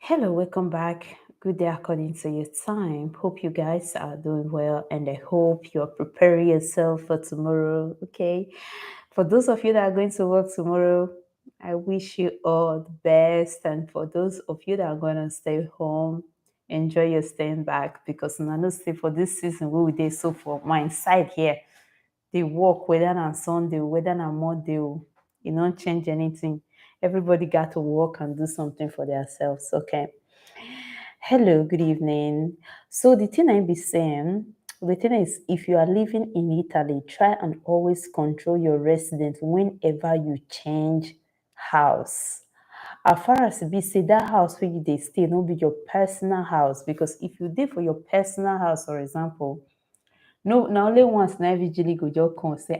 Hello, welcome back. Good day according to your time. Hope you guys are doing well and I hope you're preparing yourself for tomorrow. Okay. For those of you that are going to work tomorrow, I wish you all the best. And for those of you that are going to stay home, enjoy your staying back because I know say for this season we will day so for my side here. They work whether on Sunday, whether on Monday, you don't change anything. Everybody got to work and do something for themselves. Okay. Hello, good evening. So the thing I be saying, the thing is, if you are living in Italy, try and always control your residence whenever you change house. As far as be say that house where you dey stay, no be your personal house. Because if you did for your personal house, for example, no, now only once na vigili go just come say,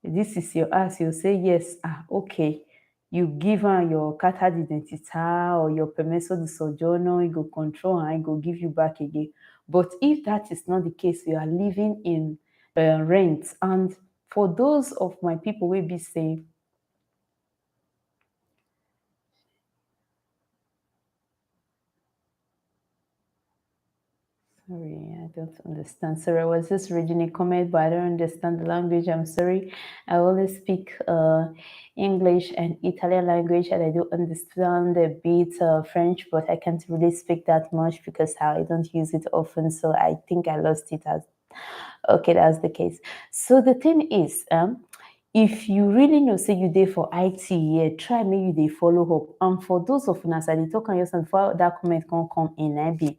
this is your house. You say yes, okay. You give her your carta d'identità or your permesso di soggiorno, you go control and it go give you back again. But if that is not the case, you are living in rent. And for those of my people will be saying, sorry, I don't understand. Sorry, I was just reading a comment, but I don't understand the language. I'm sorry. I only speak English and Italian language, and I do understand a bit French, but I can't really speak that much because I don't use it often. So I think I lost it as okay, that's the case. So the thing is, if you really know, say you there for IT, yeah, try maybe they follow up. And for those of us that they talk on yourself before that comment can come in, I be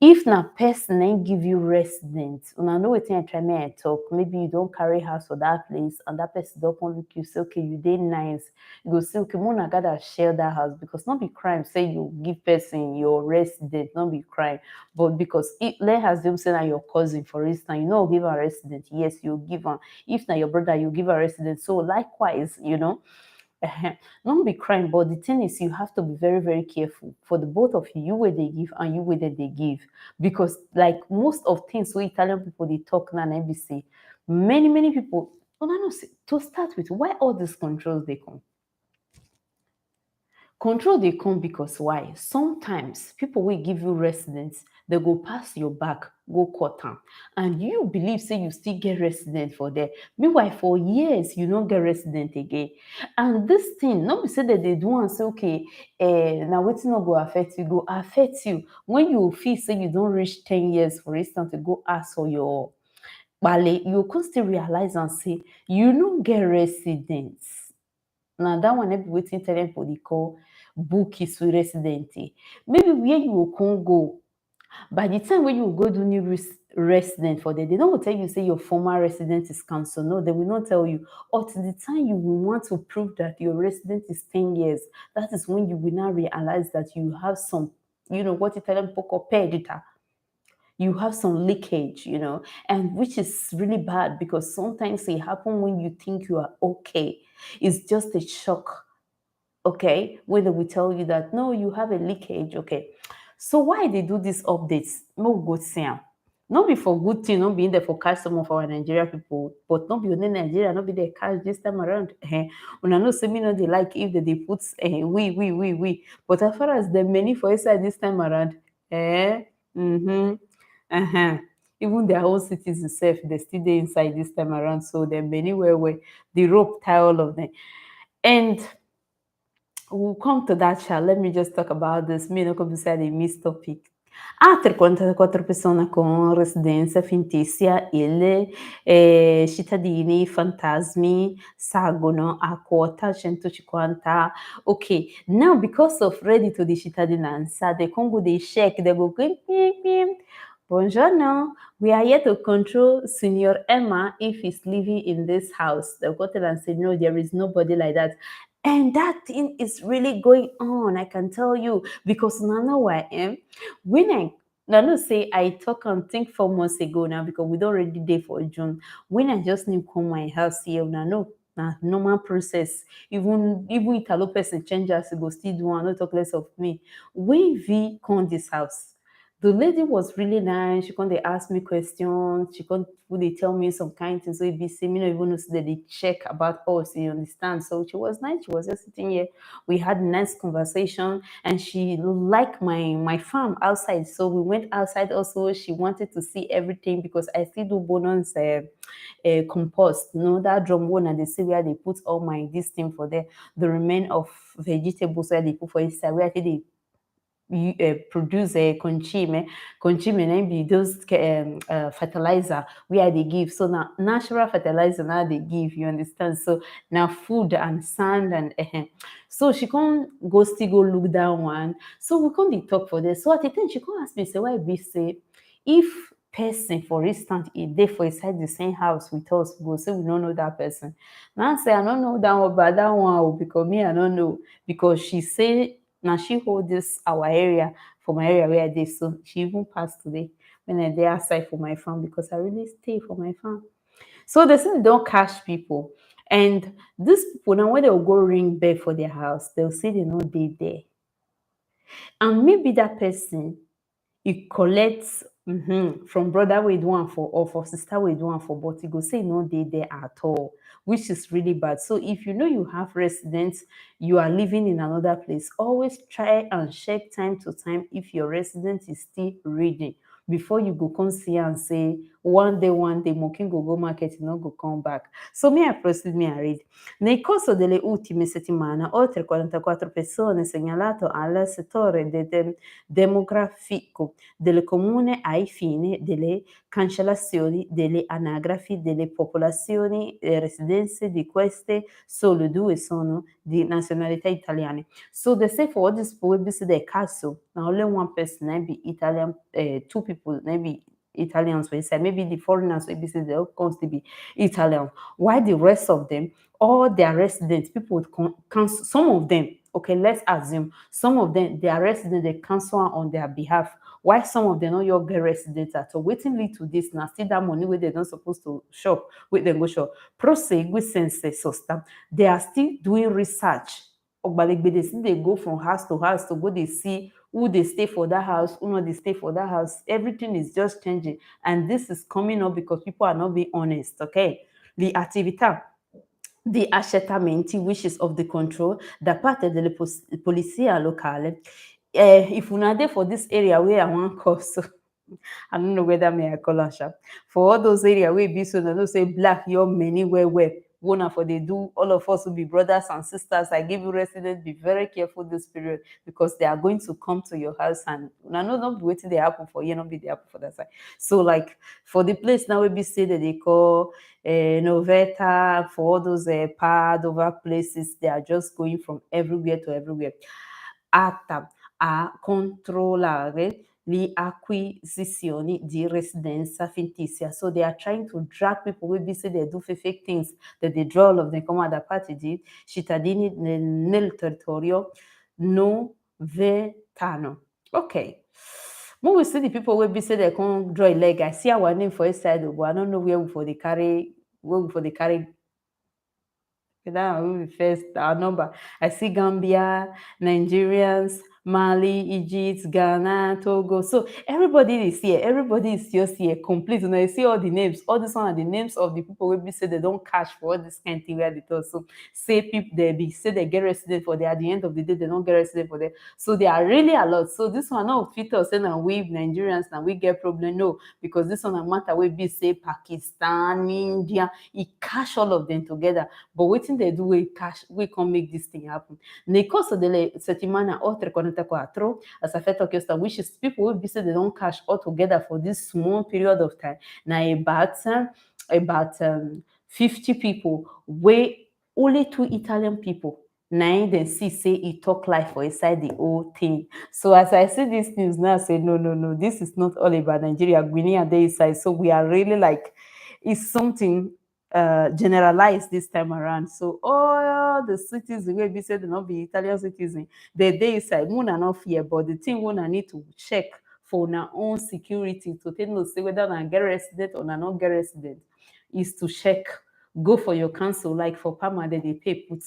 if na person ain't give you residence, una know wetin I try make I talk. Maybe you don't carry house for that place, and that person don't come look you say, okay, you dey nice. You go say, okay, Mona gotta share that house because not be crime. Say you give person your residence, not be crime, but because it let us them say that your cousin, for instance, you know, give a residence. Yes, you give her. If na your brother, you give a residence. So likewise, not be crime, but the thing is you have to be very, very careful for the both of you, you where they give and you where they give. Because like most of things we Italian people they talk now and NBC, many people no, to start with, why all these controls they come? Control dey come because why? Sometimes people will give you residence, they go pass your back, go cut am, and you believe say you still get resident for there. Meanwhile, for years you no get resident again. And this thing, not be say that they do and say, okay, now wetin no go affect you, go affect you when you feel say you don't reach 10 years, for instance, to go ask for your bale, you go still realize and say you no get residence. Now that one be wetin tell dem for dey call book is residente. Maybe where you go come go, by the time when you go do new resident for them, they don't tell you say your former resident is cancelled. No, they will not tell you. Or to the time you will want to prove that your resident is 10 years, that is when you will now realize that you have some, what Italian people call perdita. You have some leakage, and which is really bad because sometimes it happen when you think you are okay. It's just a shock, okay, when they will tell you that no, you have a leakage, okay. So why they do these updates? No good thing. Not be for good thing, not be in there for catch some of our Nigeria people, but not be only Nigeria, not be there catch this time around. When I know say me no they like if they put we. But as far as the many for inside this time around, mm-hmm, uh-huh. Even their own citizens self, they still dey inside this time around. So there many where the rope tie all of them. And we'll come to that, Sha. Let me just talk about this. Me no come inside a missed topic. Altre 44 persone con residenza fittizia, cittadini fantasmi salgono a quota 150. Okay, now because of reddito di cittadinanza, the Congo they check, they go beep, beep, beep. Buongiorno, we are here to control Senior Emma if he's living in this house. They'll go tell and say, no, there is nobody like that. And that thing is really going on, I can tell you, because now know who I am. When I know say I talk and think 4 months ago now because we don't already day for June. When I just need come my house here, now no, na normal process. Even Italo person change as go still do one, no talk less of me. When V come this house, The lady was really nice. She come dey ask me questions. She come dey tell me some kind things wey be say me no even know say they check about us. You understand? So she was nice. She was just sitting here. We had a nice conversation, and she liked my farm outside. So we went outside. Also, she wanted to see everything because I still do bonus. Compost, that drum one and they see where they put all my this thing for the remain of vegetables where they put for inside where I think they produce a conchime na be those fertilizer where they give. So now natural fertilizer now they give, you understand? So now food and sand and so she can't go still go look that one. So we can't talk for this. So at the time she can't ask me say why be say if person for instance e dey for inside the same house with us go say we don't know that person. Now I say I don't know that one, but that one because me I don't know because she say now she hold this our area for my area where I dey. So she even passed today when I dey outside for my farm because I really stay for my farm. So they say they don't catch people. And these people now when they'll go ring bell for their house, they'll say they know they there. And maybe that person e collect from brother wey do am for or for sister wey do am for, but e go say e no dey there at all, which is really bad. So if you know you have residents, you are living in another place, always try and check time to time if your resident is still reading before you go come see and say one day Mokin go market, e no go come back. So me I proceed, me I read. Nel corso delle ultime settimane, oltre 44 persone segnalato al settore demografico del comune ai fini delle cancellazioni delle anagrafi delle popolazioni residenze di queste, solo 2 sono di nazionalità italiana. So they say for all these people wey be say they castle, na only one person na be Italian, 2 people na be Italians wey say maybe the foreigners wey be say they all come to be Italian, while the rest of them, all their residents, people would cancel. Some of them, okay, let's assume some of them, their residents they cancel on their behalf, while some of them no your get residents at all. Wetin lead to this na still that money wey they not supposed to shop, wey dem go shop. Prosegue sense sosta. They are still doing research. Ogbalegbe, they still they go from house to house to go they see who they stay for that house, who not they stay for that house. Everything is just changing, and this is coming up because people are not being honest. Okay, the attività di accertamenti, which is of the control da parte delle polizia locale. If una dey for this area where I wan call, so I don't know whether may I call am sha. For all those area wey be so dem know say black your many well. Una for they do, all of us will be brothers and sisters. I give you residents, be very careful this period because they are going to come to your house and not be waiting they happen for you, not be they happen for that side. So like for the place now we be say that they call Noveta, for all those pad over places, they are just going from everywhere to everywhere. Atta a controllare le acquisizioni di residenza fittizia. So they are trying to drag people wey be say they do fake things, that they draw all of them come out da parte di cittadini nel territorio novetano. Okay. When we see the people wey be say they come draw a leg, I see our name for inside, but I don't know where we for the carry. That will be first our number. I see Gambia, Nigerians, Mali, Egypt, Ghana, Togo. So everybody is here. Everybody is just here, complete. And I see all the names. All these one are the names of the people who be say they don't cash for all this kind of thing where they talk. So say people they be say they get resident for there. At the end of the day, they don't get resident for there. So they are really a lot. So this one not fit us saying and we Nigerians and we get problem. No, because this one a matter will be say Pakistan, India, it cash all of them together. But waiting they do we cash, we can make this thing happen. Nel corso delle settimane oltre 44, as affetto questa, which is people will be say they don't cash all together for this small period of time. Now about 50 people, where only 2 Italian people. Now then see say he talk life for inside the whole thing. So as I see these news now, I say no, this is not all about Nigeria, Guinea and they inside. So we are really like it's something generalized this time around. So all the citizens wey be say they not be Italian citizens, they inside Muna not fear, but the thing one I need to check for our own security to take know say whether I get resident or I not get resident is to check. Go for your council, like for Parma they pay put.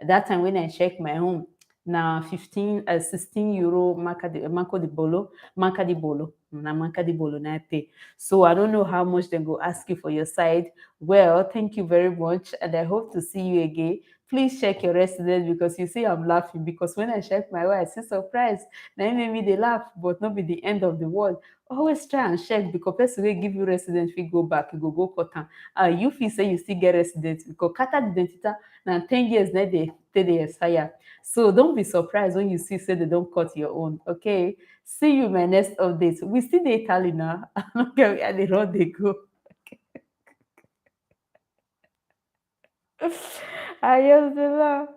That time when I check my home, now 16 euro marca di bolo. na manka di bolo na pay. So I don't know how much they go ask you for your side. Well, thank you very much, and I hope to see you again. Please check your residence because you see I'm laughing because when I check my wife, I see surprise. Now it made me they laugh, but not be the end of the world. Always try and check because person will give you residence, we go back, you go cut am. You feel say you still get residence because kata the identity now 10 years now they expire. So don't be surprised when you see say they don't cut your own. Okay. See you in my next update. We still dey tally now. I don't get where they run they go. I just dey laugh.